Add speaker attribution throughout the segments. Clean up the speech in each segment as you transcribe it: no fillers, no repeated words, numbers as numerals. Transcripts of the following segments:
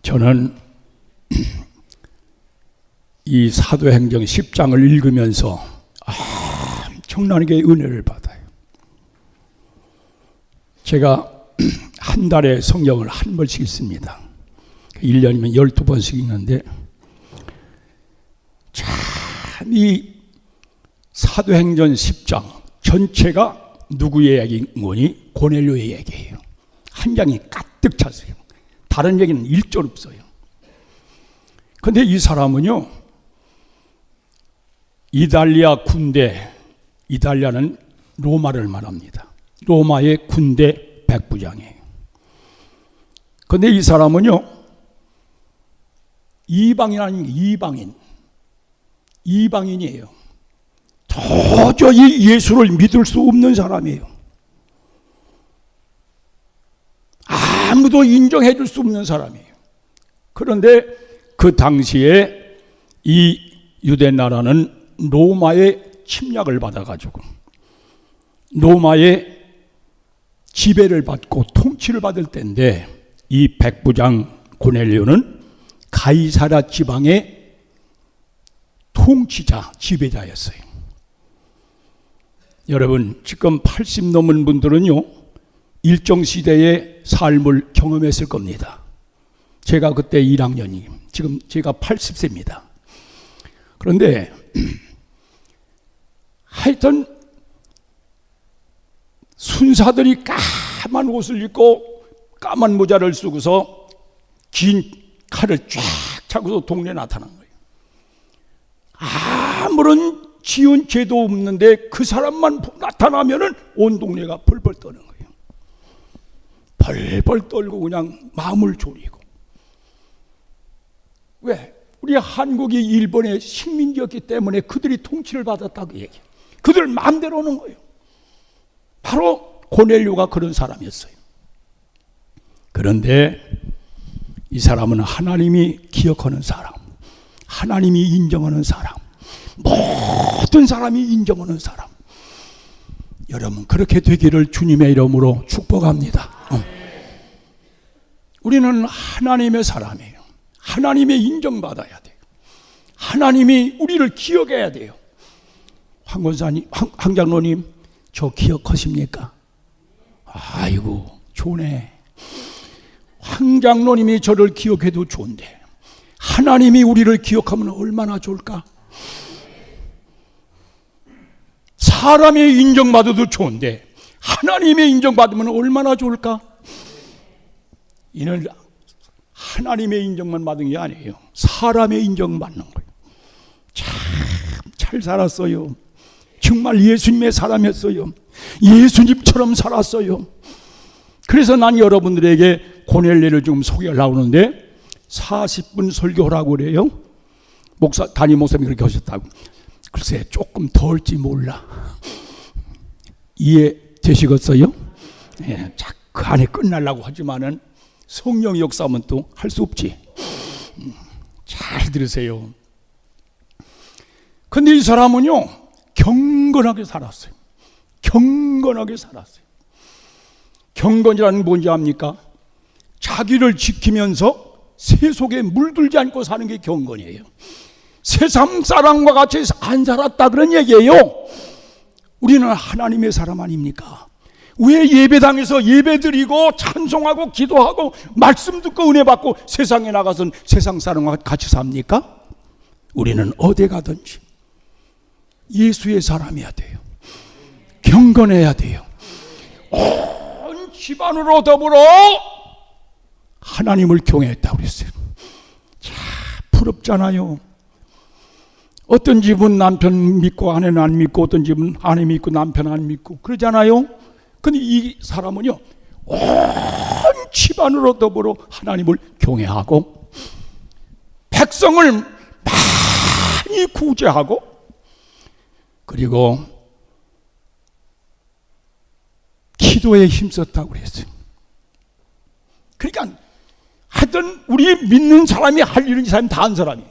Speaker 1: 저는 이 사도행전 10장을 읽으면서 엄청나게 은혜를 받아요. 제가 한 달에 성경을 한 번씩 읽습니다. 1년이면 12번씩 읽는데, 참 이 사도행전 10장 전체가 누구의 얘기인 거니? 고넬료의 얘기예요. 한 장이 가득 찼어요. 다른 얘기는 1절 없어요. 근데 이 사람은요, 이달리아 군대, 이달리아는 로마를 말합니다. 로마의 군대 백부장이에요. 근데 이 사람은요, 이방인 아닙니까? 이방인이에요. 도저히 예수를 믿을 수 없는 사람이에요. 아무도 인정해 줄 수 없는 사람이에요. 그런데 그 당시에 이 유대 나라는 로마의 침략을 받아가지고 로마의 지배를 받고 통치를 받을 때인데, 이 백부장 고넬료는 가이사랴 지방의 통치자, 지배자였어요. 여러분, 지금 80 넘은 분들은요, 일정 시대의 삶을 경험했을 겁니다. 제가 그때 1학년이에요. 지금 제가 80세입니다. 그런데 하여튼 순사들이 까만 옷을 입고 까만 모자를 쓰고서 긴 칼을 쫙 차고서 동네에 나타난 거예요. 아무런 지은 죄도 없는데 그 사람만 나타나면은 온 동네가 벌벌 떠는 거예요. 벌벌 떨고 그냥 마음을 졸이고. 왜? 우리 한국이 일본의 식민지였기 때문에 그들이 통치를 받았다고 얘기해요. 그들 마음대로 하는 거예요. 바로 고넬료가 그런 사람이었어요. 그런데 이 사람은 하나님이 기억하는 사람, 하나님이 인정하는 사람, 모든 사람이 인정하는 사람. 여러분, 그렇게 되기를 주님의 이름으로 축복합니다. 우리는 하나님의 사람이에요. 하나님의 인정받아야 돼요. 하나님이 우리를 기억해야 돼요. 황 권사님, 황 장로님, 저 기억하십니까? 아이고, 좋네. 황 장로님이 저를 기억해도 좋은데 하나님이 우리를 기억하면 얼마나 좋을까? 사람의 인정받아도 좋은데 하나님의 인정받으면 얼마나 좋을까? 이는 하나님의 인정만 받은 게 아니에요. 사람의 인정받는 거예요. 참 잘 살았어요. 정말 예수님의 사람이었어요. 예수님처럼 살았어요. 그래서 난 여러분들에게 고넬료를 좀 소개하려고 하는데, 40분 설교하라고 그래요. 담임 목사님이 그렇게 하셨다고. 글쎄 조금 더 할지 몰라. 이해되시겠어요? 예, 그 안에 끝나려고 하지만은 성령 역사하면 또 할 수 없지. 잘 들으세요. 근데 이 사람은요, 경건하게 살았어요. 경건하게 살았어요. 경건이라는 뭔지 압니까? 자기를 지키면서 세속에 물들지 않고 사는 게 경건이에요. 세상 사람과 같이 안 살았다 그런 얘기예요. 우리는 하나님의 사람 아닙니까? 왜 예배당에서 예배드리고 찬송하고 기도하고 말씀 듣고 은혜 받고 세상에 나가서는 세상 사람과 같이 삽니까? 우리는 어디 가든지 예수의 사람이어야 돼요. 경건해야 돼요. 온 집안으로 더불어 하나님을 경외했다고 그랬어요. 참 부럽잖아요. 어떤 집은 남편 믿고 아내는 안 믿고, 어떤 집은 아내 믿고 남편 안 믿고 그러잖아요. 근데 이 사람은요, 온 집안으로 더불어 하나님을 경외하고 백성을 많이 구제하고, 그리고 기도에 힘썼다고 그랬어요. 그러니까 하여튼 우리 믿는 사람이 할 일은 이 사람이 다 한 사람이에요.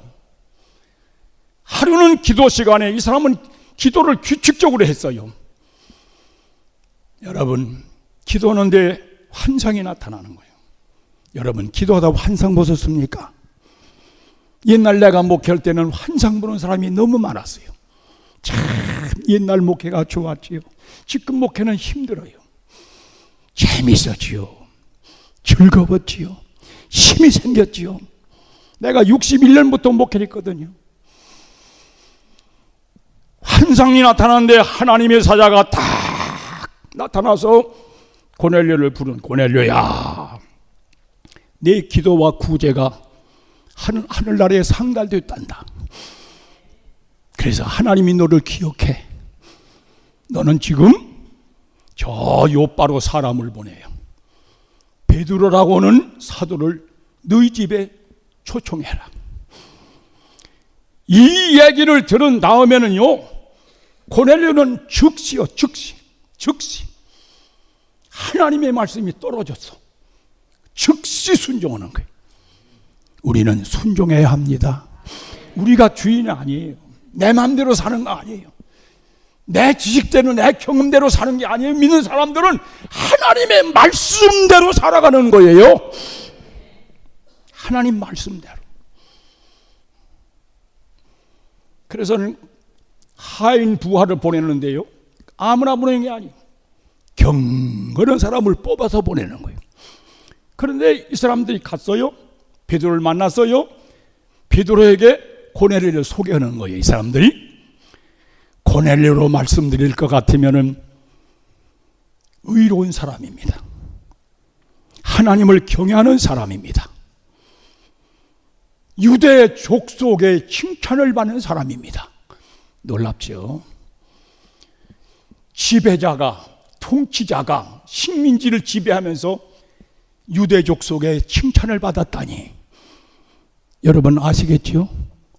Speaker 1: 하루는 기도 시간에 이 사람은 기도를 규칙적으로 했어요. 여러분, 기도하는데 환상이 나타나는 거예요. 여러분, 기도하다 환상 보셨습니까? 옛날 내가 목회할 때는 환상 보는 사람이 너무 많았어요. 참 옛날 목회가 좋았지요. 지금 목회는 힘들어요. 재밌었지요. 즐거웠지요. 힘이 생겼지요. 내가 61년부터 목회를 했거든요. 환상이 나타나는데 하나님의 사자가 딱 나타나서 고넬료를 부른, 고넬료야, 내 기도와 구제가 하늘나라에 상달됐단다. 그래서 하나님이 너를 기억해. 너는 지금 저 요바로 사람을 보내요. 베드로라고 하는 사도를 너희 집에 초청해라. 이 얘기를 들은 다음에는요, 고넬료는 즉시요, 즉시 하나님의 말씀이 떨어졌어. 즉시 순종하는 거예요. 우리는 순종해야 합니다. 우리가 주인이 아니에요. 내 마음대로 사는 거 아니에요. 내 지식대로, 내 경험대로 사는 게 아니에요. 믿는 사람들은 하나님의 말씀대로 살아가는 거예요. 하나님 말씀대로. 그래서는 하인 부하를 보내는데요, 아무나 보내는 게 아니에요. 경건한 사람을 뽑아서 보내는 거예요. 그런데 이 사람들이 갔어요. 베드로를 만났어요. 베드로에게 고넬료를 소개하는 거예요. 이 사람들이 고넬료로 말씀드릴 것 같으면은 의로운 사람입니다. 하나님을 경외하는 사람입니다. 유대 족속의 칭찬을 받는 사람입니다. 놀랍죠? 지배자가, 통치자가 식민지를 지배하면서 유대 족속의 칭찬을 받았다니, 여러분 아시겠지요?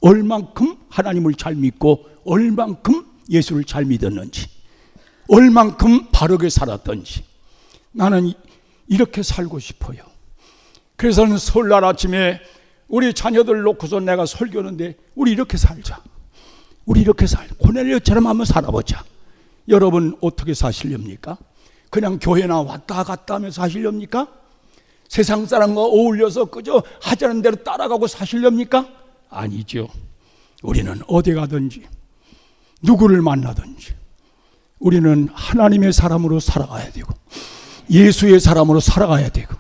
Speaker 1: 얼만큼 하나님을 잘 믿고 얼만큼 예수를 잘 믿었는지, 얼만큼 바르게 살았던지. 나는 이렇게 살고 싶어요. 그래서는 설날 아침에 우리 자녀들 놓고서 내가 설교하는데, 우리 이렇게 살자. 우리 이렇게 고넬료처럼 한번 살아보자. 여러분 어떻게 사시렵니까? 그냥 교회나 왔다 갔다 하면서 사시렵니까? 세상 사람과 어울려서 그저 하자는 대로 따라가고 사시렵니까? 아니죠. 우리는 어디 가든지 누구를 만나든지 우리는 하나님의 사람으로 살아가야 되고 예수의 사람으로 살아가야 되고.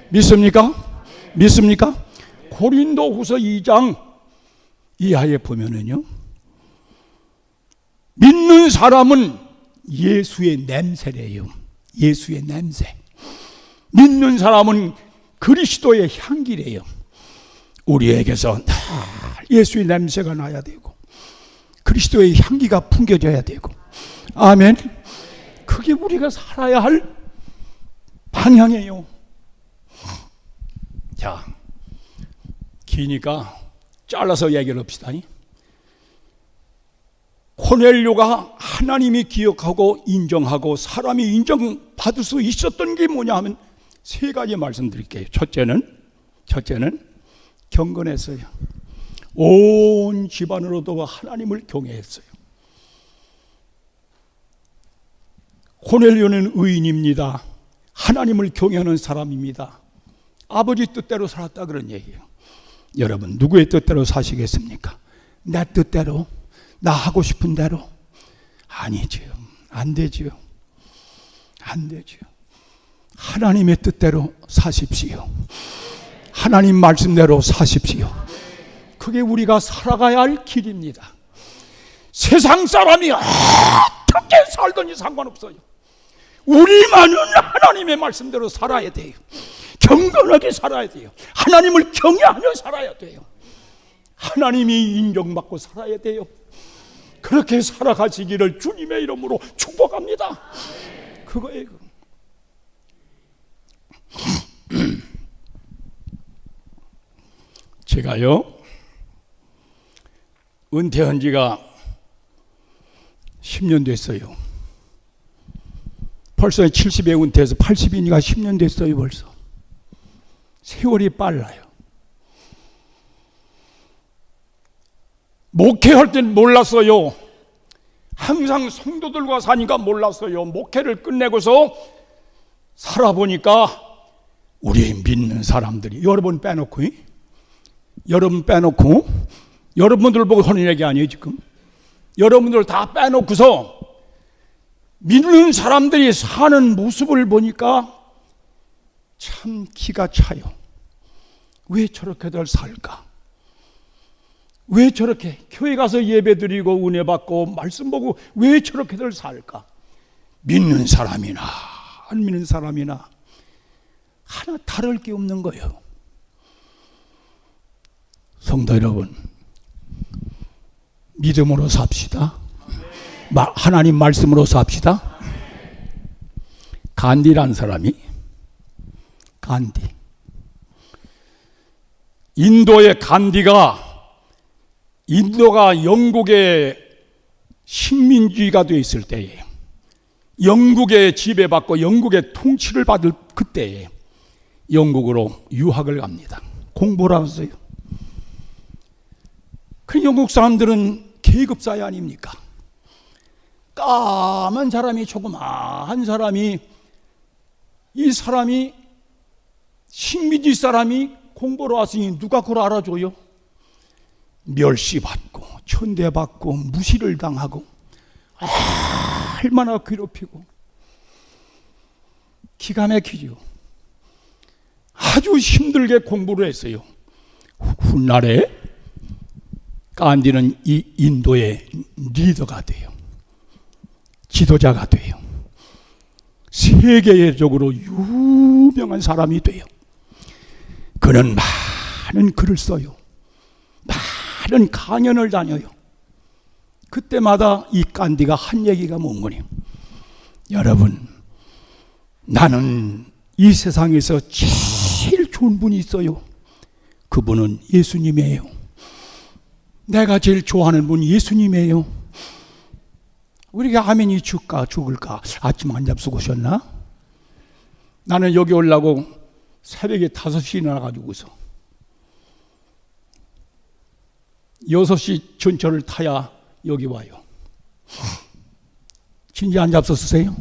Speaker 1: 믿습니까? 믿습니까? 고린도후서 2장 이하에 보면은요, 믿는 사람은 예수의 냄새래요. 예수의 냄새. 믿는 사람은 그리스도의 향기래요. 우리에게서 예수의 냄새가 나야 되고 그리스도의 향기가 풍겨져야 되고. 아멘. 그게 우리가 살아야 할 방향이에요. 자, 기니까 잘라서 얘기를 합시다. 고넬료가 하나님이 기억하고 인정하고 사람이 인정받을 수 있었던 게 뭐냐 하면 세 가지 말씀드릴게요. 첫째는 경건했어요. 온 집안으로도 하나님을 경외했어요. 고넬료는 의인입니다. 하나님을 경외하는 사람입니다. 아버지 뜻대로 살았다 그런 얘기예요. 여러분 누구의 뜻대로 사시겠습니까? 내 뜻대로, 나 하고 싶은 대로? 아니지요. 안 되지요. 안 되지요. 하나님의 뜻대로 사십시오. 하나님 말씀대로 사십시오. 그게 우리가 살아가야 할 길입니다. 세상 사람이 어떻게 살든지 상관없어요. 우리만은 하나님의 말씀대로 살아야 돼요. 경건하게 살아야 돼요. 하나님을 경외하며 살아야 돼요. 하나님이 인정받고 살아야 돼요. 그렇게 살아가시기를 주님의 이름으로 축복합니다. 그거예요. 제가요 은퇴한 지가 10년 됐어요. 벌써 70에 은퇴해서 80이니까 10년 됐어요. 벌써 세월이 빨라요. 목회할 땐 몰랐어요. 항상 성도들과 사니까 몰랐어요. 목회를 끝내고서 살아보니까 우리 믿는 사람들이, 여러분 빼놓고, 여러분들 보고 하는 얘기 아니에요 지금. 여러분들 다 빼놓고서 믿는 사람들이 사는 모습을 보니까 참 기가 차요. 왜 저렇게들 살까? 왜 저렇게 교회 가서 예배 드리고 은혜 받고 말씀 보고 왜 저렇게들 살까? 믿는 사람이나 안 믿는 사람이나 하나 다를 게 없는 거예요. 성도 여러분, 믿음으로 삽시다. 하나님 말씀으로 삽시다. 간디라는 사람이, 인도의 인도가 영국의 식민지가 되어 있을 때에, 영국의 지배받고 영국의 통치를 받을 그때에 영국으로 유학을 갑니다. 공부를 하세요. 그 영국 사람들은 계급사회 아닙니까? 까만 사람이, 조그마한 사람이, 이 사람이 식민지 사람이 공부를 왔으니 누가 그걸 알아줘요? 멸시받고 천대받고 무시를 당하고 얼마나 괴롭히고. 기가 막히죠. 아주 힘들게 공부를 했어요. 훗날에 간디는 이 인도의 리더가 돼요. 지도자가 돼요. 세계적으로 유명한 사람이 돼요. 그는 많은 글을 써요. 많은 강연을 다녀요. 그때마다 이 간디가 한 얘기가 뭔 거냐? 여러분, 나는 이 세상에서 제일 좋은 분이 있어요. 그분은 예수님이에요. 내가 제일 좋아하는 분이 예수님이에요. 우리가 아멘이 죽을까? 아침 안 잡수고 오셨나? 나는 여기 오려고 새벽에 5시에 나가지고서 6시 전철을 타야 여기 와요. 진짜 안 잡수세요?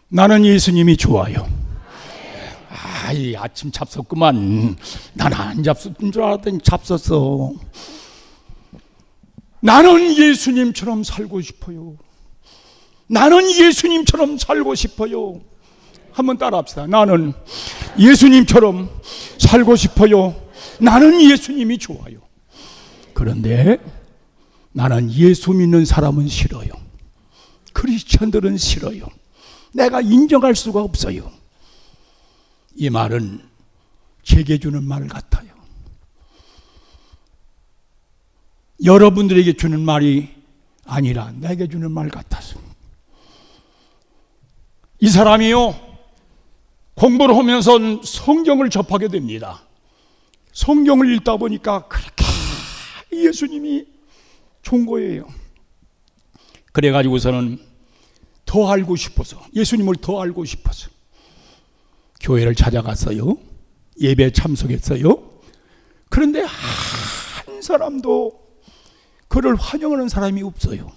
Speaker 1: 나는 예수님이 좋아요. 이 아침 잡섰구만. 나는 안 잡섰던 줄 알았더니 잡섰어. 나는 예수님처럼 살고 싶어요. 나는 예수님처럼 살고 싶어요. 한번 따라합시다. 나는 예수님처럼 살고 싶어요. 나는 예수님이 좋아요. 그런데 나는 예수 믿는 사람은 싫어요. 크리스천들은 싫어요. 내가 인정할 수가 없어요. 이 말은 제게 주는 말 같아요. 여러분들에게 주는 말이 아니라 내게 주는 말 같아서. 이 사람이요, 공부를 하면서 성경을 접하게 됩니다. 성경을 읽다 보니까 그렇게 예수님이 좋은 거예요. 그래가지고서는 더 알고 싶어서, 예수님을 더 알고 싶어서 교회를 찾아갔어요. 예배에 참석했어요. 그런데 한 사람도 그를 환영하는 사람이 없어요.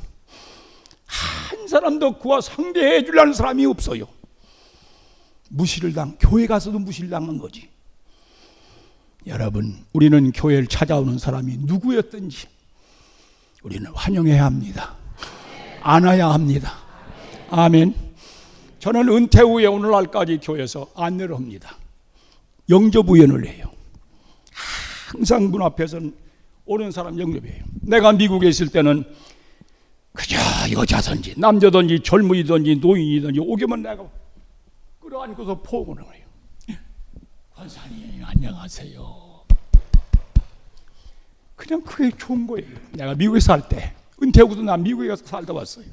Speaker 1: 한 사람도 그와 상대해 주려는 사람이 없어요. 무시를 교회 가서도 무시를 당한 거지. 여러분, 우리는 교회를 찾아오는 사람이 누구였든지 우리는 환영해야 합니다. 안아야 합니다. 아멘. 저는 은퇴 후에 오늘날까지 교회에서 안내를 합니다. 영접위원을 해요. 항상 문 앞에서는 오는 사람 영접해요. 내가 미국에 있을 때는 그저 여자든지 남자든지 젊은이든지 노인이든지 오기만 내가 끌어안고서 포옹을 해요. 권사님 안녕하세요. 그냥 그게 좋은 거예요. 내가 미국에 살 때, 은퇴 후도 난 미국에 가서 살다 왔어요.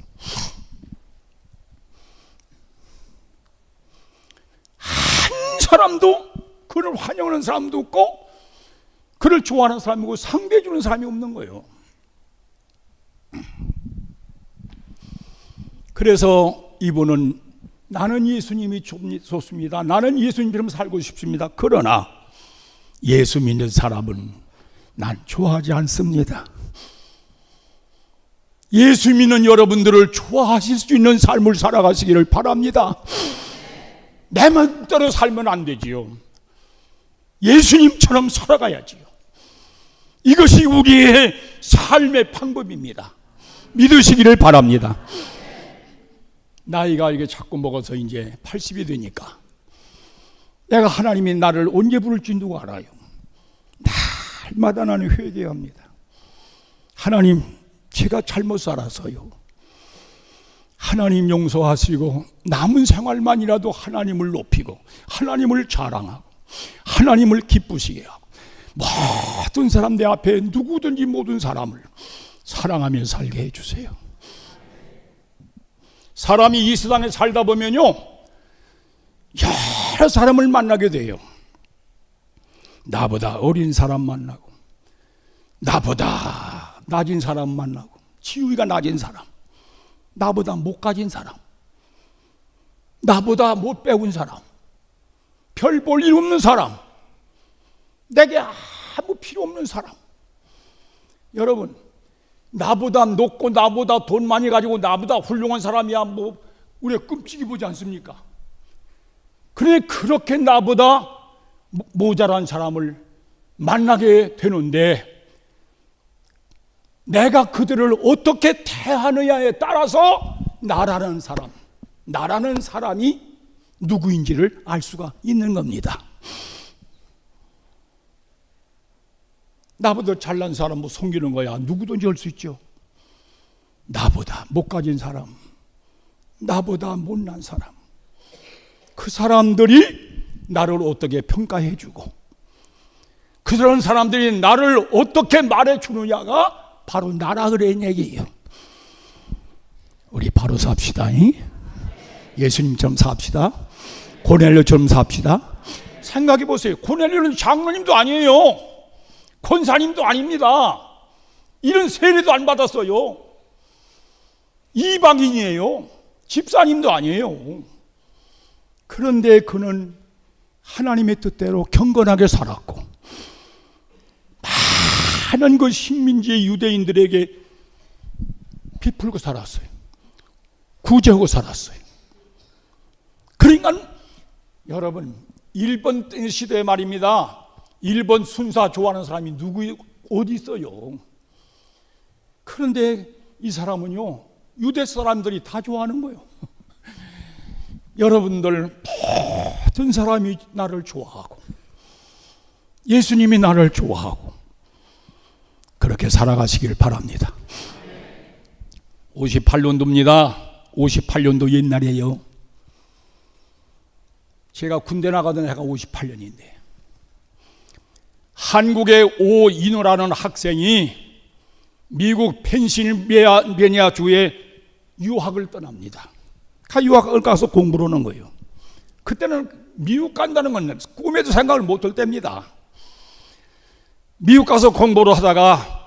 Speaker 1: 한 사람도 그를 환영하는 사람도 없고 그를 좋아하는 사람이고 상대해 주는 사람이 없는 거예요. 그래서 이분은 나는 예수님이 좋습니다. 나는 예수님처럼 살고 싶습니다. 그러나 예수 믿는 사람은 난 좋아하지 않습니다. 예수 믿는 여러분들을 좋아하실 수 있는 삶을 살아가시기를 바랍니다. 내 마음대로 살면 안 되지요. 예수님처럼 살아가야지요. 이것이 우리의 삶의 방법입니다. 믿으시기를 바랍니다. 나이가 이게 자꾸 먹어서 이제 80이 되니까 내가 하나님이 나를 언제 부를지 누가 알아요. 날마다 나는 회개합니다. 하나님, 제가 잘못 살아서요. 하나님 용서하시고 남은 생활만이라도 하나님을 높이고 하나님을 자랑하고 하나님을 기쁘시게 하고 모든 사람 내 앞에 누구든지 모든 사람을 사랑하며 살게 해주세요. 사람이 이 세상에 살다 보면요, 여러 사람을 만나게 돼요. 나보다 어린 사람 만나고, 나보다 낮은 사람 만나고, 지위가 낮은 사람, 나보다 못 가진 사람, 나보다 못 배운 사람, 별 볼 일 없는 사람, 내게 아무 필요 없는 사람. 여러분, 나보다 높고 나보다 돈 많이 가지고 나보다 훌륭한 사람이야 뭐 우리가 끔찍이 보지 않습니까? 그런데 그렇게 나보다 모자란 사람을 만나게 되는데 내가 그들을 어떻게 대하느냐에 따라서 나라는 사람이 누구인지를 알 수가 있는 겁니다. 나보다 잘난 사람 뭐 섬기는 거야 누구든지 할 수 있죠. 나보다 못 가진 사람, 나보다 못난 사람, 그 사람들이 나를 어떻게 평가해 주고 그런 사람들이 나를 어떻게 말해 주느냐가 바로 나라 그런 얘기예요. 우리 바로 삽시다. 예수님처럼 삽시다. 고넬료처럼 삽시다. 생각해 보세요. 고넬료는 장로님도 아니에요. 권사님도 아닙니다. 이런 세례도 안 받았어요. 이방인이에요. 집사님도 아니에요. 그런데 그는 하나님의 뜻대로 경건하게 살았고 많은 그 식민지의 유대인들에게 비풀고 살았어요. 구제하고 살았어요. 그러니까 여러분, 일본 시대에 말입니다. 일본 순사 좋아하는 사람이 누구 어디 있어요? 그런데 이 사람은요, 유대 사람들이 다 좋아하는 거예요. 여러분들 모든 사람이 나를 좋아하고 예수님이 나를 좋아하고 그렇게 살아가시길 바랍니다. 58년도입니다. 58년도 옛날이에요. 제가 군대 나가던 해가 58년인데 한국의 오인호라는 학생이 미국 펜실베니아주에 유학을 떠납니다. 유학을 가서 공부를 하는 거예요. 그때는 미국 간다는 건 꿈에도 생각을 못할 때입니다. 미국 가서 공부를 하다가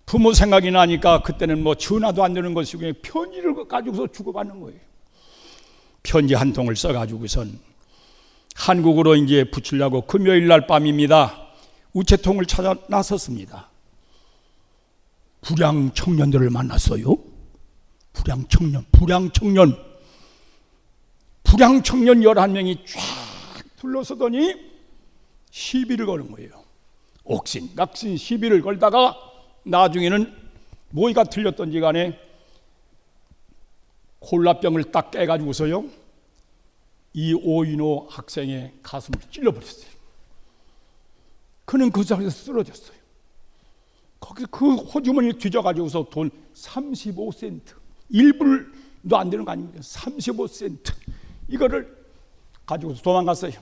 Speaker 1: 부모 생각이 나니까 그때는 뭐 전화도 안 되는 것이고 편지를 가지고서 주고받는 거예요. 편지 한 통을 써가지고선 한국으로 이제 붙이려고 금요일 날 밤입니다. 우체통을 찾아 나섰습니다. 불량 청년들을 만났어요. 불량 청년 11명이 쫙 둘러서더니 시비를 거는 거예요. 낙신 시비를 걸다가 나중에는 뭐가 틀렸던지 간에 콜라병을 딱 깨가지고서요 이 오인호 학생의 가슴을 찔러버렸어요. 그는 그 자리에서 쓰러졌어요. 거기 그 호주머니를 뒤져가지고서 돈 35센트 1불도 안 되는 거 아닙니까? 35센트 이거를 가지고서 도망갔어요.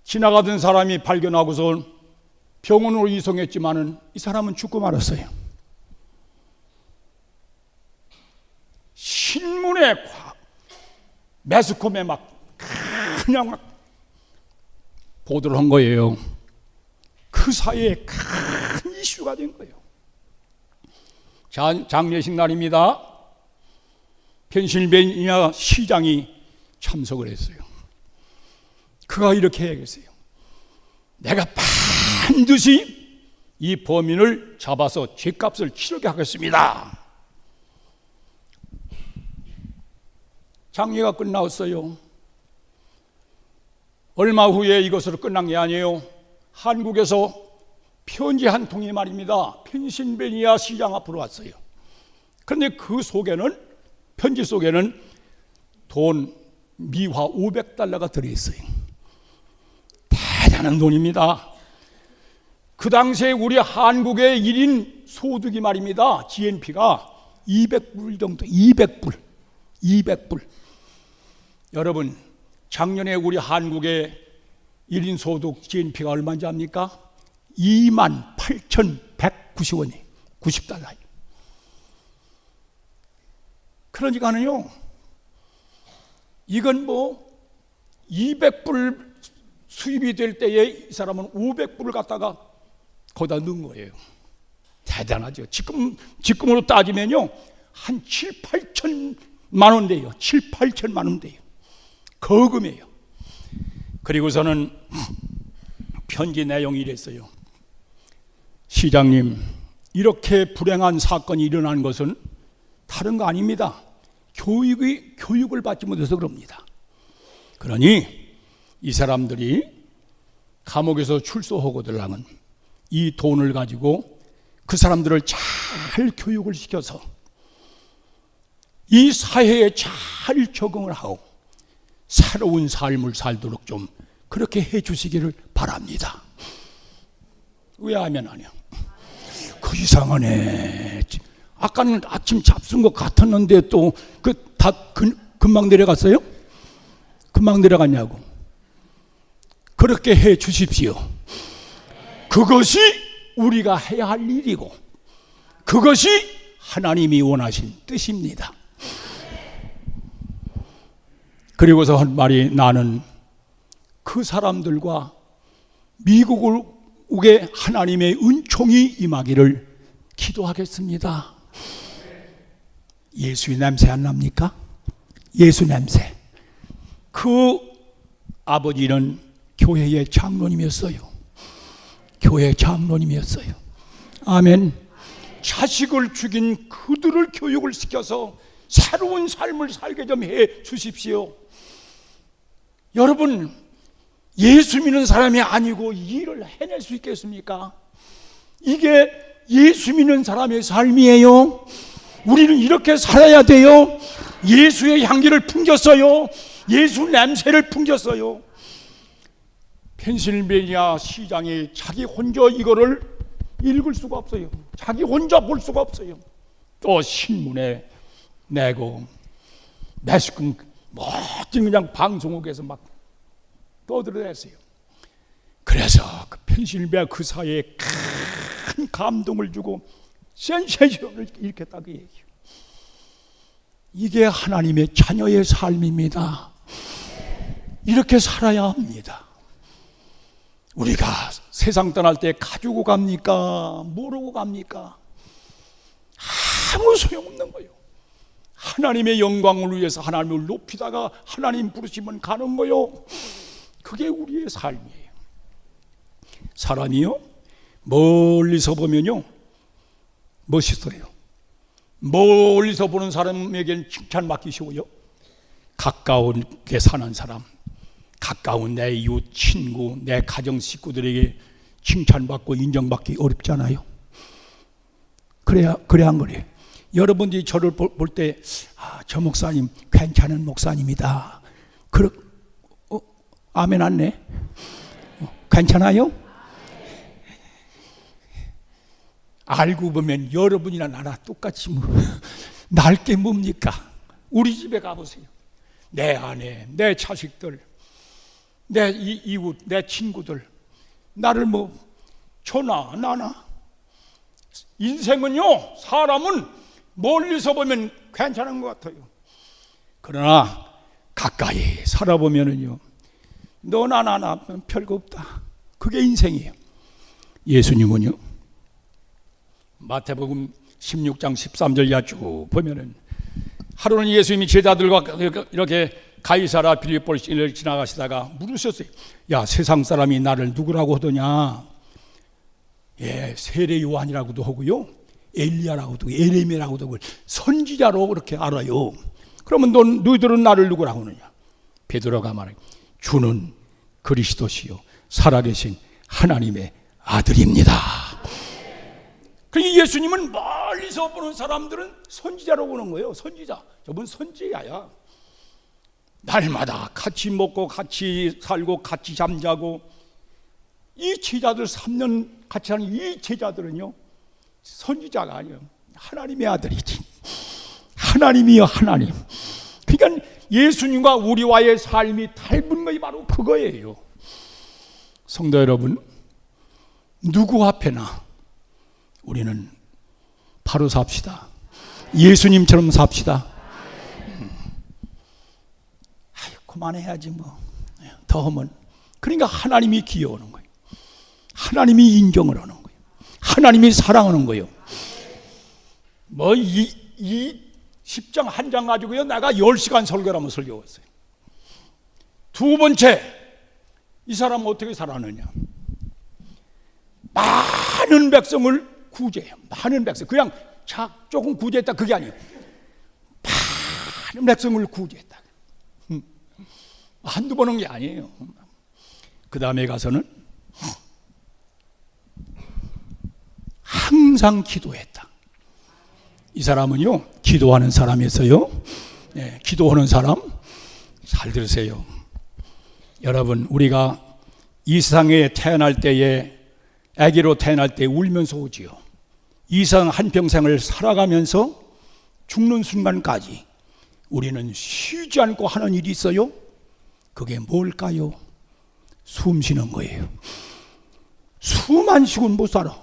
Speaker 1: 지나가던 사람이 발견하고서 병원으로 이송했지만은 이 사람은 죽고 말았어요. 신문에 매스컴에 그냥 막 보도를 한 거예요. 그 사이에 큰 이슈가 된 거예요. 장례식 날입니다. 펜실베니아 시장이 참석을 했어요. 그가 이렇게 얘기했어요. 내가 반드시 이 범인을 잡아서 죄값을 치르게 하겠습니다. 장례가 끝나왔어요. 얼마 후에 이것으로 끝난 게 아니에요. 한국에서 편지 한 통이 말입니다. 펜실베니아 시장 앞으로 왔어요. 그런데 그 속에는, 편지 속에는 돈 미화 500달러가 들어있어요. 대단한 돈입니다. 그 당시에 우리 한국의 1인 소득이 말입니다. GNP가 200불 정도, 200불. 여러분, 작년에 우리 한국의 1인 소득 GNP가 얼마인지 압니까? 28,190원이에요. 90달러예요. 그러니까는요, 이건 뭐 200불 수입이 될 때에 이 사람은 500불을 갖다가 거기다 넣은 거예요. 대단하죠. 지금으로 따지면요, 한 7, 8천만 원 돼요. 7, 8천만 원 돼요. 거금이에요. 그리고서는 편지 내용이 이랬어요. 시장님, 이렇게 불행한 사건이 일어난 것은 다른 거 아닙니다. 교육을 받지 못해서 그럽니다. 그러니 이 사람들이 감옥에서 출소하고들랑은 이 돈을 가지고 그 사람들을 잘 교육을 시켜서 이 사회에 잘 적응을 하고 새로운 삶을 살도록 좀 그렇게 해 주시기를 바랍니다. 왜 하면 아니야? 그 이상하네. 아까는 아침 잡순 것 같았는데 또 다 금방 내려갔어요? 금방 내려갔냐고. 그렇게 해 주십시오. 그것이 우리가 해야 할 일이고 그것이 하나님이 원하신 뜻입니다. 그리고서 한 말이, 나는 그 사람들과 미국에 하나님의 은총이 임하기를 기도하겠습니다. 예수의 냄새 안 납니까? 예수 냄새. 그 아버지는 교회의 장로님이었어요. 교회 장로님이었어요. 아멘. 자식을 죽인 그들을 교육을 시켜서 새로운 삶을 살게 좀 해 주십시오. 여러분, 예수 믿는 사람이 아니고 일을 해낼 수 있겠습니까? 이게 예수 믿는 사람의 삶이에요. 우리는 이렇게 살아야 돼요. 예수의 향기를 풍겼어요. 예수 냄새를 풍겼어요. 펜실베니아 시장이 자기 혼자 이거를 읽을 수가 없어요. 자기 혼자 볼 수가 없어요. 또 신문에 내고 매스금 멋진 그냥 방송국에서 막 떠들어냈어요. 그래서 그 펜실베니아 그 사회에 큰 감동을 주고 센세이션을 일으켰다고 얘기해요. 이게 하나님의 자녀의 삶입니다. 이렇게 살아야 합니다. 우리가 세상 떠날 때 가지고 갑니까? 모르고 갑니까? 아무 소용없는 거예요. 하나님의 영광을 위해서 하나님을 높이다가 하나님 부르시면 가는 거요. 그게 우리의 삶이에요. 사람이요, 멀리서 보면요 멋있어요. 멀리서 보는 사람에게는 칭찬받기 쉬워요. 가까운 게 사는 사람, 가까운 내 이웃, 친구, 내 가정 식구들에게 칭찬받고 인정받기 어렵잖아요. 그래야 안 그래요? 여러분들이 저를 볼 때, 저 목사님 괜찮은 목사님이다. 아멘 안네? 괜찮아요? 알고 보면 여러분이나 나나 똑같이 날 게 뭡니까? 우리 집에 가보세요. 내 아내, 내 자식들, 내 이웃, 내 친구들 나를 저나 나나. 인생은요, 사람은 멀리서 보면 괜찮은 것 같아요. 그러나 가까이 살아보면은요, 너나 나나 별거 없다. 그게 인생이에요. 예수님은요, 마태복음 16장 13절 쭉 보면은, 하루는 예수님이 제자들과 이렇게 가이사라 빌립보를 지나가시다가 물으셨어요. 야, 세상 사람이 나를 누구라고 하더냐? 세례 요한이라고도 하고요, 엘리야라고도, 에레미야라고도 하고, 선지자로 그렇게 알아요. 그러면 너희들은 나를 누구라고 하느냐? 베드로가 말해, 주는 그리스도시요 살아계신 하나님의 아들입니다. 그러니까 예수님은 멀리서 보는 사람들은 선지자라고 보는 거예요. 선지자, 저분 선지자야. 날마다 같이 먹고 같이 살고 같이 잠자고, 이 제자들 3년 같이 하는 이 제자들은요, 선지자가 아니에요. 하나님의 아들이지. 하나님이요, 하나님. 그러니까 예수님과 우리와의 삶이 닮은 것이 바로 그거예요. 성도 여러분, 누구 앞에나 우리는 바로 삽시다. 예수님처럼 삽시다. 그만해야지 뭐, 더 하면. 그러니까 하나님이 기여하는 거예요. 하나님이 인정을 하는 거예요. 하나님이 사랑하는 거예요. 뭐 이 10장 한 장 가지고요, 내가 10시간 설교를 하면 설교했어요. 두 번째, 이 사람은 어떻게 살았느냐? 많은 백성을 구제해요. 많은 백성, 그냥 조금 구제했다 그게 아니에요. 많은 백성을 구제했다. 한두 번 한 게 아니에요. 그 다음에 가서는 항상 기도했다. 이 사람은요, 기도하는 사람이었어요. 기도하는 사람. 잘 들으세요. 여러분, 우리가 이 세상에 태어날 때에, 아기로 태어날 때 울면서 오지요. 이 세상 한평생을 살아가면서 죽는 순간까지 우리는 쉬지 않고 하는 일이 있어요. 그게 뭘까요? 숨 쉬는 거예요. 숨 안 쉬고는 못 살아.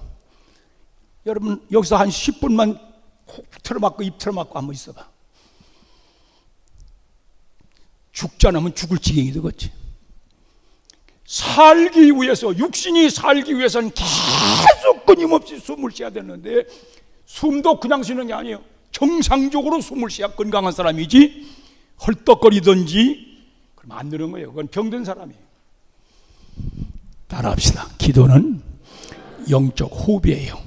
Speaker 1: 여러분, 여기서 한 10분만 콕 틀어막고 입 틀어막고 한번 있어봐. 죽지 않으면 죽을 지경이 되겠지. 살기 위해서, 육신이 살기 위해서는 계속 끊임없이 숨을 쉬어야 되는데, 숨도 그냥 쉬는 게 아니에요. 정상적으로 숨을 쉬어야 건강한 사람이지, 헐떡거리든지 그럼 안 되는 거예요. 그건 병든 사람이에요. 따라합시다. 기도는 영적 호흡이에요.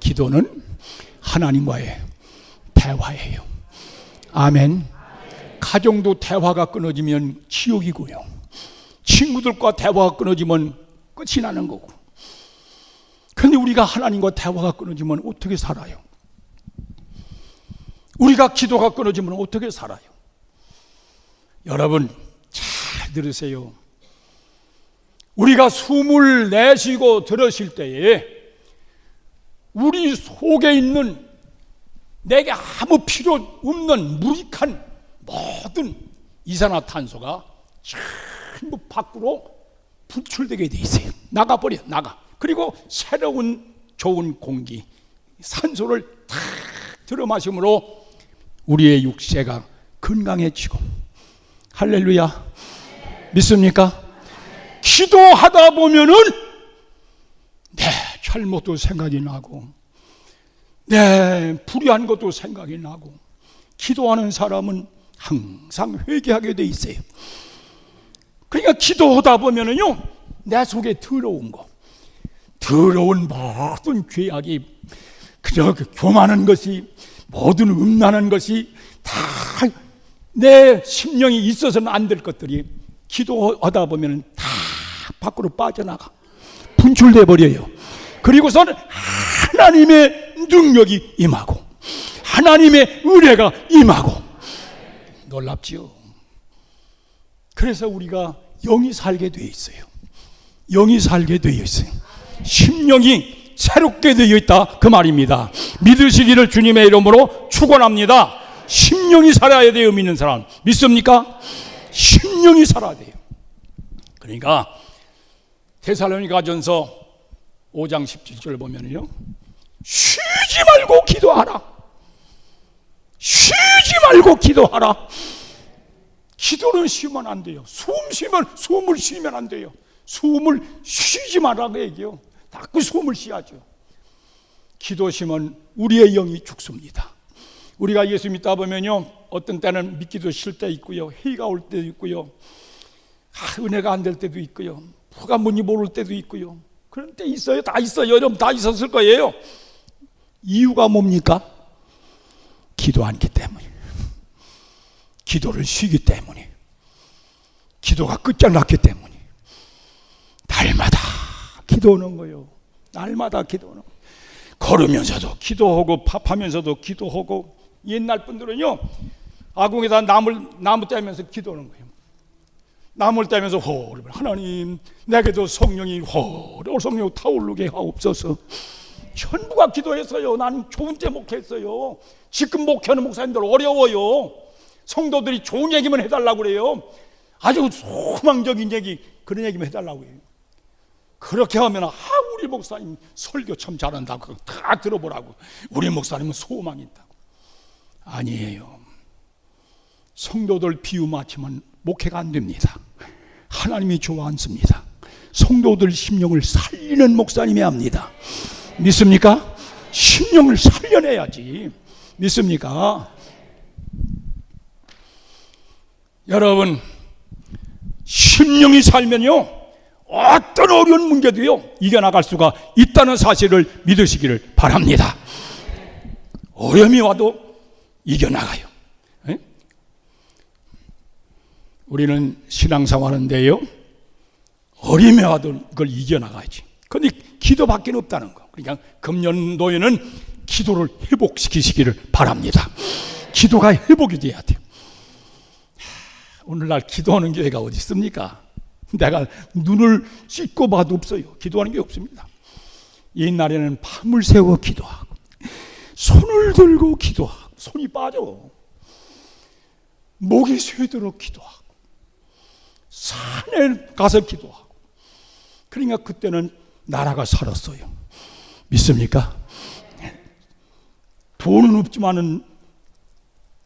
Speaker 1: 기도는 하나님과의 대화예요. 아멘. 가정도 대화가 끊어지면 지옥이고요, 친구들과 대화가 끊어지면 끝이 나는 거고. 그런데 우리가 하나님과 대화가 끊어지면 어떻게 살아요? 우리가 기도가 끊어지면 어떻게 살아요? 여러분, 잘 들으세요. 우리가 숨을 내쉬고 들으실 때에 우리 속에 있는, 내게 아무 필요 없는 무익한 모든 이산화탄소가 전부 밖으로 분출되게 돼 있어요. 나가버려, 나가. 그리고 새로운 좋은 공기, 산소를 탁 들어 마심으로 우리의 육체가 건강해지고. 할렐루야. 믿습니까? 기도하다 보면은 내 잘못도 생각이 나고, 내 불의한 것도 생각이 나고. 기도하는 사람은 항상 회개하게 돼 있어요. 그러니까 기도하다 보면은요, 내 속에 더러운 거, 더러운 모든 죄악이, 그저 교만한 것이, 모든 음란한 것이 다 내 심령이 있어서는 안 될 것들이 기도하다 보면 다 밖으로 빠져나가, 분출돼 버려요. 그리고서는 하나님의 능력이 임하고, 하나님의 은혜가 임하고. 놀랍지요. 그래서 우리가 영이 살게 되어 있어요. 영이 살게 되어 있어요. 심령이 새롭게 되어 있다, 그 말입니다. 믿으시기를 주님의 이름으로 축원합니다. 심령이 살아야 돼요. 믿는 사람 믿습니까? 심령이 살아야 돼요. 그러니까 데살로니가전서 5장 17절 보면요, 쉬지 말고 기도하라. 쉬지 말고 기도하라. 기도는 쉬면 안 돼요. 숨을 쉬면 안 돼요. 숨을 쉬지 말라고 얘기해요. 자꾸 숨을 쉬어야죠. 기도 쉬면 우리의 영이 죽습니다. 우리가 예수 믿다 보면요, 어떤 때는 믿기도 싫을 때 있고요, 회의가 올 때도 있고요, 은혜가 안 될 때도 있고요, 뭐가 뭔지 모를 때도 있고요. 그런 때 있어요. 다 있어요. 여러분 다 있었을 거예요. 이유가 뭡니까? 기도 않기 때문에. 기도를 쉬기 때문에. 기도가 끝장났기 때문에. 날마다 기도하는 거예요. 날마다 기도하는 거예요. 걸으면서도 기도하고 밥하면서도 기도하고. 옛날 분들은요 아궁에다 나무 떼면서 기도하는 거예요. 나무를 떼면서 하나님 내게도 성령이 성령 타오르게 하옵소서. 전부가 기도했어요. 나는 좋은 때 목회했어요. 지금 목회하는 목사님들 어려워요. 성도들이 좋은 얘기만 해달라고 그래요. 아주 소망적인 얘기, 그런 얘기만 해달라고 해요. 그렇게 하면 우리 목사님 설교 참 잘한다고 다 들어보라고. 우리 목사님은 소망이 있다고. 아니에요. 성도들 비유 맞추면 목회가 안 됩니다. 하나님이 좋아 않습니다. 성도들 심령을 살리는 목사님이 합니다. 믿습니까? 심령을 살려내야지. 믿습니까? 여러분, 심령이 살면요 어떤 어려운 문제도요 이겨나갈 수가 있다는 사실을 믿으시기를 바랍니다. 어려움이 와도 이겨나가요. 에? 우리는 신앙생활하는데요 어려움이 와도 이걸 이겨나가야지. 그런데 기도밖에 없다는 거. 그러니까 금년도에는 기도를 회복시키시기를 바랍니다. 기도가 회복이 돼야 돼요. 오늘날 기도하는 교회가 어디 있습니까? 내가 눈을 씻고 봐도 없어요. 기도하는 게 없습니다. 옛날에는 밤을 새워 기도하고 손을 들고 기도하고 손이 빠져 목이 쇠도록 기도하고 산에 가서 기도하고. 그러니까 그때는 나라가 살았어요. 믿습니까? 돈은 없지만은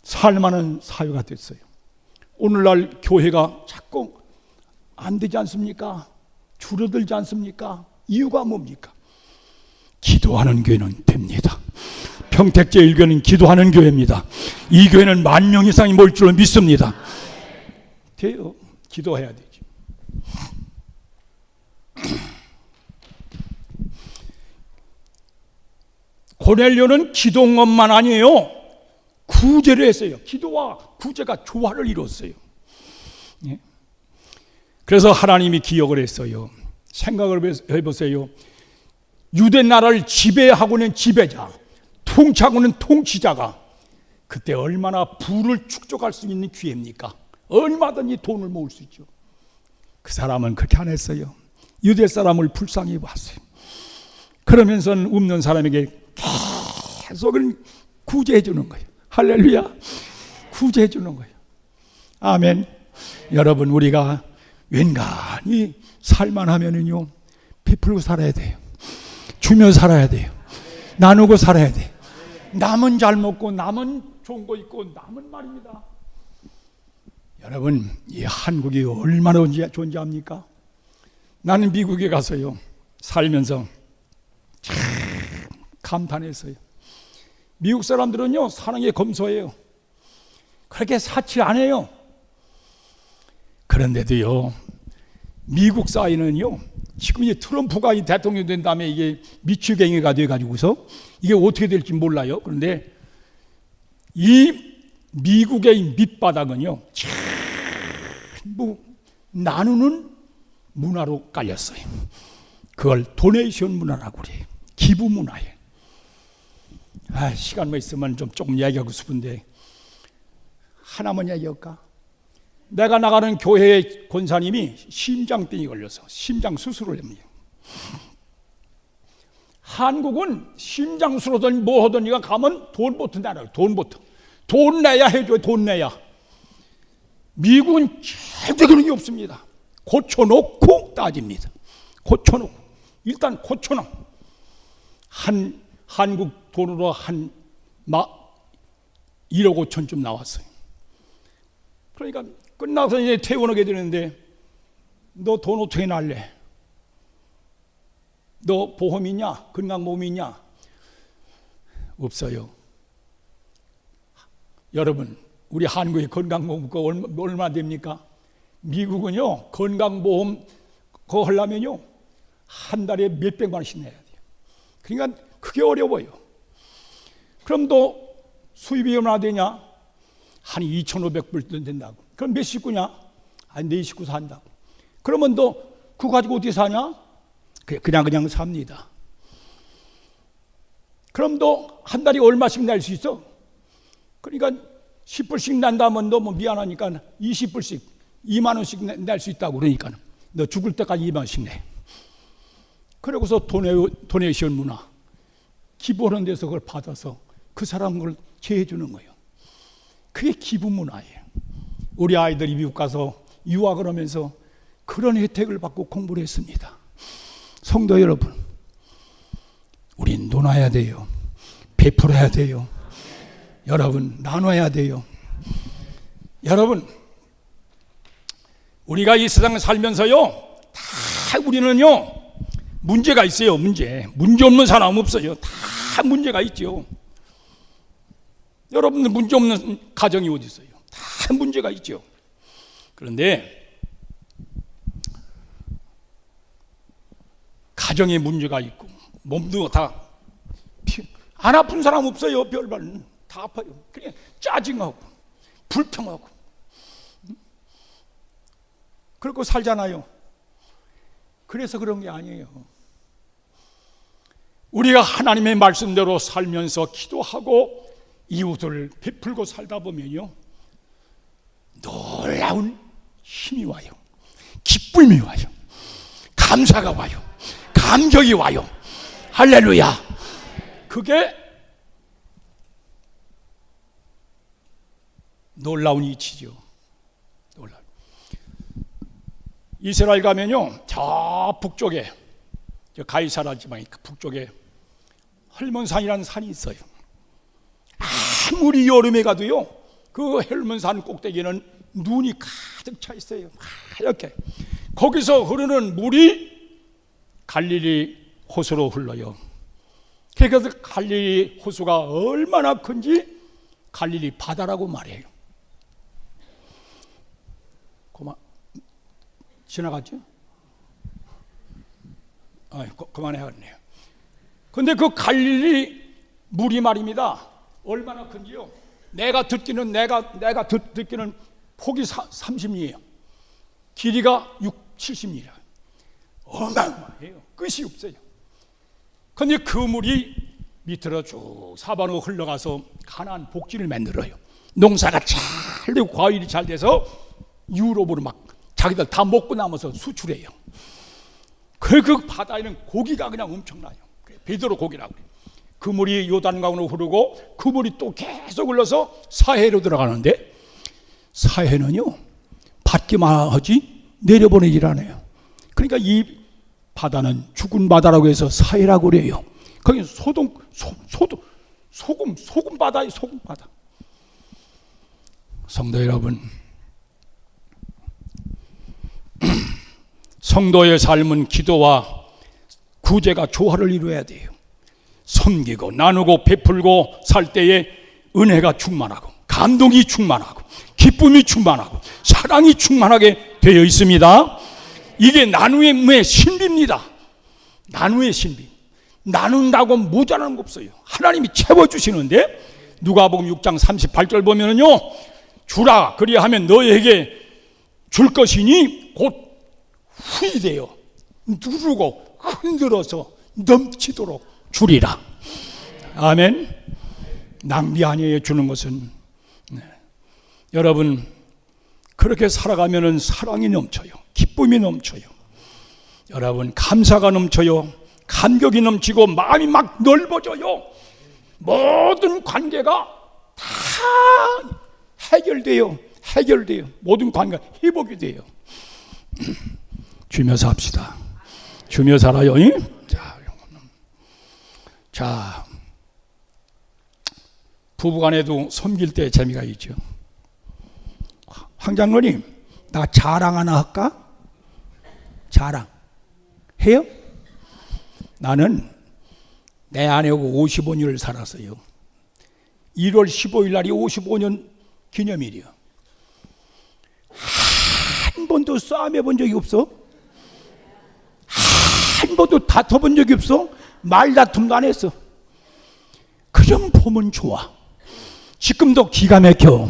Speaker 1: 살만한 사회가 됐어요. 오늘날 교회가 자꾸 안 되지 않습니까? 줄어들지 않습니까? 이유가 뭡니까? 기도하는 교회는 됩니다. 평택제일교회는 기도하는 교회입니다. 이 교회는 10,000명 이상이 모일 줄로 믿습니다. 돼요. 기도해야 되죠. 고넬료는 기도원만 아니에요. 구제를 했어요. 기도와 구제가 조화를 이뤘어요. 예? 그래서 하나님이 기억을 했어요. 생각을 해보세요. 유대 나라를 지배하고 있는 지배자, 통치하고 있는 통치자가 그때 얼마나 부를 축적할 수 있는 기회입니까? 얼마든지 돈을 모을 수 있죠. 그 사람은 그렇게 안 했어요. 유대 사람을 불쌍히 봤어요. 그러면서 없는 사람에게 계속 구제해 주는 거예요. 할렐루야. 구제해 주는 거예요. 아멘. 여러분, 우리가 웬간히 살만하면은요 베풀고 살아야 돼요. 주며 살아야 돼요. 나누고 살아야 돼요. 남은 잘 먹고 남은 좋은 거 있고 남은 말입니다. 여러분, 이 한국이 얼마나 존재합니까? 나는 미국에 가서요 살면서 참 감탄했어요. 미국 사람들은요 사는 게 검소해요. 그렇게 사치 안 해요. 그런데도요 미국 사회는요 지금 이제 트럼프가 이 대통령 된 다음에 이게 미추갱이가 돼가지고서 이게 어떻게 될지 몰라요. 그런데 이 미국의 밑바닥은요 전부 나누는 문화로 깔렸어요. 그걸 도네이션 문화라고 그래요. 기부 문화예요. 시간만 있으면 조금 얘기하고 싶은데 하나만 얘기할까? 내가 나가는 교회의 권사님이 심장병이 걸려서 심장 수술을 합니다. 한국은 심장 수술하든 뭐 하든가 가면 돈부터 내라요. 돈 내야 해줘요. 돈 내야. 미국은 절대 그런 게 없습니다. 고쳐놓고 따집니다. 고쳐놓고 일단 고쳐놓고 한국 돈으로 1억 5천쯤 나왔어요. 그러니까 끝나서 이제 퇴원하게 되는데 너 돈 어떻게 날래? 너 보험 있냐? 건강보험 있냐? 없어요. 여러분, 우리 한국의 건강보험 그거 얼마 됩니까? 미국은요 건강보험 그거 하려면요 한 달에 몇백만 원씩 내야 돼요. 그러니까 그게 어려워요. 그럼 또 수입이 얼마나 되냐? 한 2,500불 된다고. 그럼 몇 식구냐? 한 4식구 산다고. 그러면 또 그거 가지고 어떻게 사냐? 그냥 삽니다. 그럼 또 한 달에 얼마씩 낼 수 있어? 그러니까 10불씩 난다면 너 뭐 미안하니까 20불씩 2만 원씩 낼 수 있다고. 그러니까 너 죽을 때까지 2만 원씩 내. 그러고서 도네이션 문화, 기부하는 데서 그걸 받아서 그 사람 걸 제해 주는 거예요. 그게 기부 문화예요. 우리 아이들이 미국 가서 유학을 하면서 그런 혜택을 받고 공부를 했습니다. 성도 여러분, 우린 나눠야 돼요. 베풀어야 돼요. 여러분, 나눠야 돼요. 여러분, 우리가 이 세상을 살면서요, 다 우리는요 문제가 있어요. 문제 없는 사람 없어요. 다 문제가 있죠. 여러분들 문제 없는 가정이 어디 있어요? 다 문제가 있죠. 그런데 가정에 문제가 있고 몸도 다 안 아픈 사람 없어요. 별반 다 아파요. 그냥 짜증하고 불평하고 그렇고 살잖아요. 그래서 그런 게 아니에요. 우리가 하나님의 말씀대로 살면서 기도하고 이웃을 베풀고 살다 보면요, 놀라운 힘이 와요. 기쁨이 와요. 감사가 와요. 감격이 와요. 할렐루야. 그게 놀라운 이치죠. 놀라운. 이스라엘 가면요, 저 북쪽에, 저 가이사라 지방의 북쪽에 헐몬산이라는 산이 있어요. 아무리 여름에 가도요, 그 헐몬산 꼭대기에는 눈이 가득 차 있어요. 이렇게 거기서 흐르는 물이 갈릴리 호수로 흘러요. 그래서 갈릴리 호수가 얼마나 큰지 갈릴리 바다라고 말해요. 지나갔죠? 그만해야겠네요. 근데 그 갈릴리 물이 말입니다, 얼마나 큰지요? 내가 듣기는 폭이 30리예요. 길이가 70리라. 어마어마해요. 끝이 없어요. 근데 그 물이 밑으로 쭉 사방으로 흘러가서 가나안 복지를 만들어요. 농사가 잘 되고 과일이 잘 돼서 유럽으로 막 자기들 다 먹고 남아서 수출해요. 그 바다에는 고기가 그냥 엄청나요. 베드로 고기라고 그래요. 그 물이 요단강으로 흐르고 그 물이 또 계속 흘러서 사해로 들어가는데, 사해는요 받기만 하지 내려보내질 않아요. 그러니까 이 바다는 죽은 바다라고 해서 사해라고 그래요. 거기 소금 바다예요. 소금 바다. 성도 여러분, 성도의 삶은 기도와 구제가 조화를 이루어야 돼요. 섬기고 나누고 베풀고 살 때에 은혜가 충만하고 감동이 충만하고 기쁨이 충만하고 사랑이 충만하게 되어 있습니다. 이게 나눔의 신비입니다. 나눔의 신비. 나눈다고 모자라는 거 없어요. 하나님이 채워주시는데, 누가복음 6장 38절 보면은요, 주라 그리하면 너에게 줄 것이니 곧 후이되어 누르고 흔들어서 넘치도록 주리라. 아멘. 낭비 아니에요. 주는 것은. 네. 여러분, 그렇게 살아가면은 사랑이 넘쳐요. 기쁨이 넘쳐요. 여러분, 감사가 넘쳐요. 감격이 넘치고 마음이 막 넓어져요. 모든 관계가 다 해결돼요. 모든 관계가 회복이 돼요. 주며 삽시다. 주며 살아요. 자, 부부간에도 섬길 때 재미가 있죠. 황 장로님, 나 자랑 하나 할까? 자랑 해요? 나는 내 아내하고 55년을 살았어요. 1월 15일 날이 55년 기념일이요. 한 번도 싸움해 본 적이 없어. 한 번도 다퉈본 적이 없어. 말다툼도 안 했어. 그냥 보면 좋아. 지금도 기가 막혀.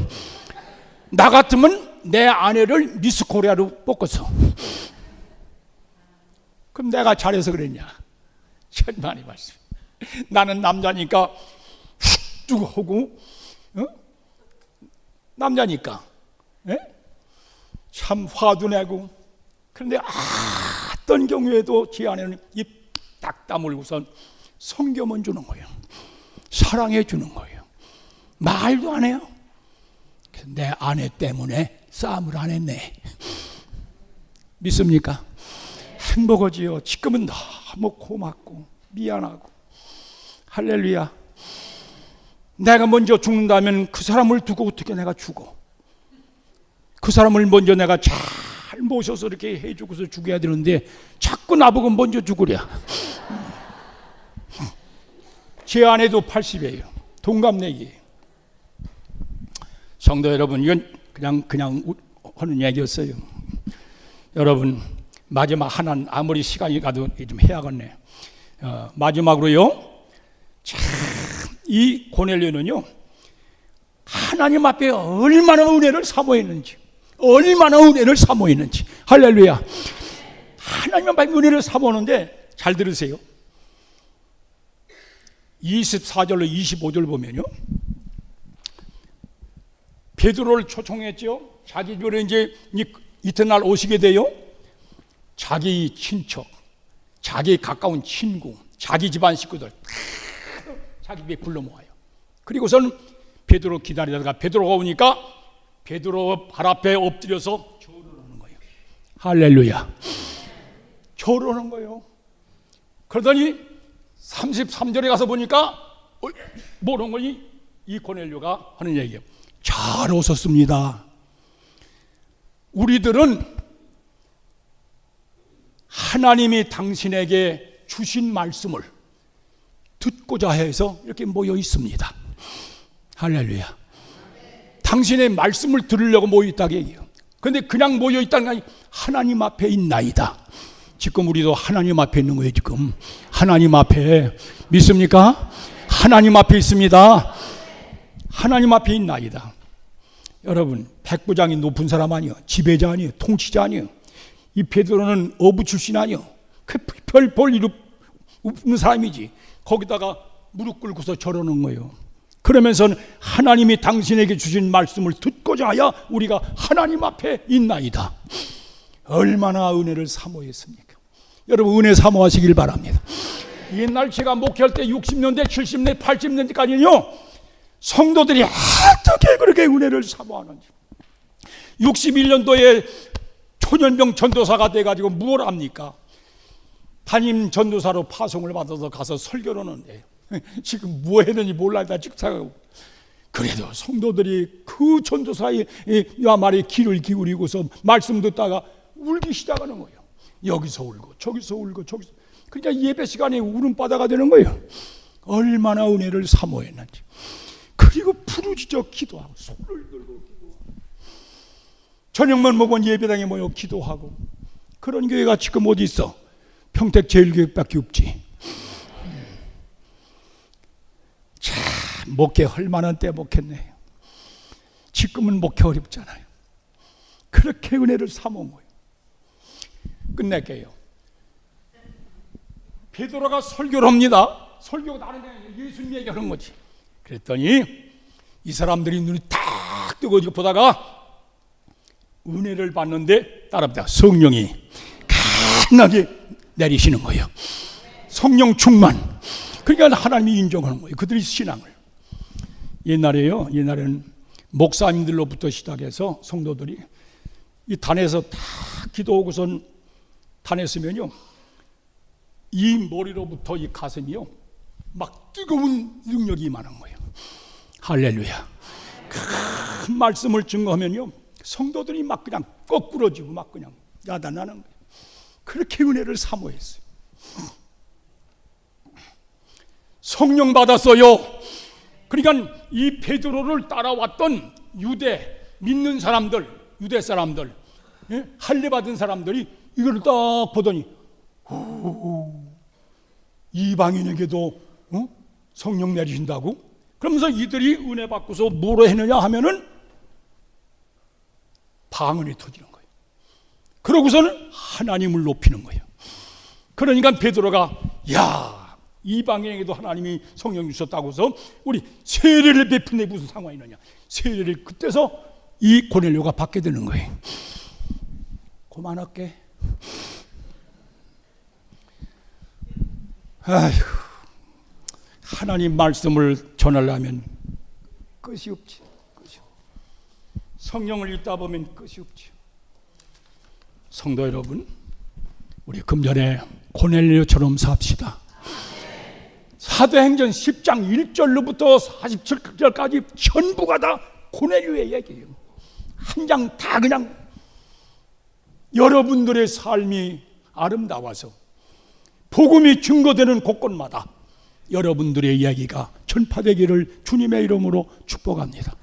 Speaker 1: 나 같으면 내 아내를 미스 코리아로 뽑겠어. 그럼 내가 잘해서 그랬냐? 천만의 말씀. 나는 남자니까 훅 하고, 남자니까 참 화도 내고. 그런데 어떤 경우에도 제 아내는 입 딱 다물고선 성경은 주는 거예요. 사랑해 주는 거예요. 말도 안 해요. 내 아내 때문에 싸움을 안 했네. 믿습니까? 행복하지요. 지금은 너무 고맙고 미안하고. 할렐루야. 내가 먼저 죽는다면 그 사람을 두고 어떻게 내가 죽어? 그 사람을 먼저 내가 잘 모셔서 이렇게 해주고서 죽여야 되는데 자꾸 나보고 먼저 죽으랴. 제 아내도 80이에요. 동갑내기. 성도 여러분, 이건 그냥 하는 얘기였어요. 여러분, 마지막 하나는 아무리 시간이 가도 좀 해야겠네. 마지막으로요. 참 이 고넬료는요, 하나님 앞에 얼마나 은혜를 사모했는지, 할렐루야. 하나님 앞에 은혜를 사모하는데 잘 들으세요. 24절로 25절 보면요, 베드로를 초청했죠. 자기 집에 이제 이튿날 오시게 돼요. 자기 친척, 자기 가까운 친구, 자기 집안 식구들 자기 집에 불러 모아요. 그리고선 베드로 기다리다가 베드로가 오니까 베드로 발 앞에 엎드려서 절을 하는 거예요. 할렐루야. 절을 하는 거예요. 그러더니 33절에 가서 보니까 뭐라는 거니? 이 고넬료가 하는 얘기예요. 잘 오셨습니다. 우리들은 하나님이 당신에게 주신 말씀을 듣고자 해서 이렇게 모여 있습니다. 할렐루야. 당신의 말씀을 들으려고 모여 있다고 얘기해요. 그런데 그냥 모여 있다는 게 아니라 하나님 앞에 있나이다. 지금 우리도 하나님 앞에 있는 거예요. 지금 하나님 앞에. 믿습니까? 하나님 앞에 있습니다. 하나님 앞에 있나이다. 여러분, 백부장이 높은 사람 아니요, 지배자 아니요, 통치자 아니요, 이 베드로는 어부 출신 아니요, 별 일 없는 사람이지. 거기다가 무릎 꿇고서 저러는 거예요. 그러면서는 하나님이 당신에게 주신 말씀을 듣고자 하여 우리가 하나님 앞에 있나이다. 얼마나 은혜를 사모했습니까? 여러분, 은혜 사모하시길 바랍니다. 옛날 제가 목회할 때 60년대, 70년대, 80년대까지는요, 성도들이 어떻게 그렇게 은혜를 사모하는지. 61년도에 초년병 전도사가 돼가지고 뭘 합니까? 담임 전도사로 파송을 받아서 가서 설교를 하는데 지금 뭐 했는지 몰라다 직사하고. 그래도 성도들이 그 전도사의 말에 귀를 기울이고서 말씀 듣다가 울기 시작하는 거예요. 여기서 울고 저기서 울고 저기서. 그러니까 예배 시간에 울음바다가 되는 거예요. 얼마나 은혜를 사모했는지. 그리고 부르짖어 기도하고 손을 들고 기도하고 저녁만 먹은 예배당에 모여 기도하고. 그런 교회가 지금 어디 있어? 평택제일교회밖에 없지. 참 목회할 만한 때 목회네. 지금은 목회 어렵잖아요. 그렇게 은혜를 사모은 거예요. 끝낼게요. 베드로가 설교를 합니다. 설교가 다른 게 아니라 예수님 얘기하는 거지. 그랬더니 이 사람들이 눈이 탁 뜨고 보다가 은혜를 받는데 따라합니다. 성령이 강하게 내리시는 거예요. 성령 충만. 그러니까 하나님이 인정하는 거예요. 그들이 신앙을. 옛날에는 목사님들로부터 시작해서 성도들이 이 단에서 다 기도하고선 단했으면요, 이 머리로부터 이 가슴이요 막 뜨거운 능력이 임하는 거예요. 할렐루야. 큰 말씀을 증거하면요 성도들이 막 그냥 거꾸러지고 막 그냥 야단나는 거예요. 그렇게 은혜를 사모했어요. 성령 받았어요. 그러니까 이 베드로를 따라왔던 유대 믿는 사람들, 유대 사람들, 할례 받은 사람들이 이걸 딱 보더니 이방인에게도 성령 내리신다고? 그러면서 이들이 은혜 받고서 뭐로 했느냐 하면은 방언이 터지는 거예요. 그러고서는 하나님을 높이는 거예요. 그러니까 베드로가 야, 이방인에게도 하나님이 성령 주셨다고 해서 우리 세례를 베푸는 데 무슨 상관이 있느냐. 세례를 그때서 이 고넬료가 받게 되는 거예요. 그만할게. 아휴, 하나님 말씀을 전하려면 끝이 없지. 성령을 읽다 보면 끝이 없지. 성도 여러분, 우리 금전에 고넬료처럼 삽시다. 사도행전 10장 1절로부터 47절까지 전부가 다 고넬료의 얘기예요. 한 장 다 그냥 여러분들의 삶이 아름다워서 복음이 증거되는 곳곳마다 여러분들의 이야기가 전파되기를 주님의 이름으로 축복합니다.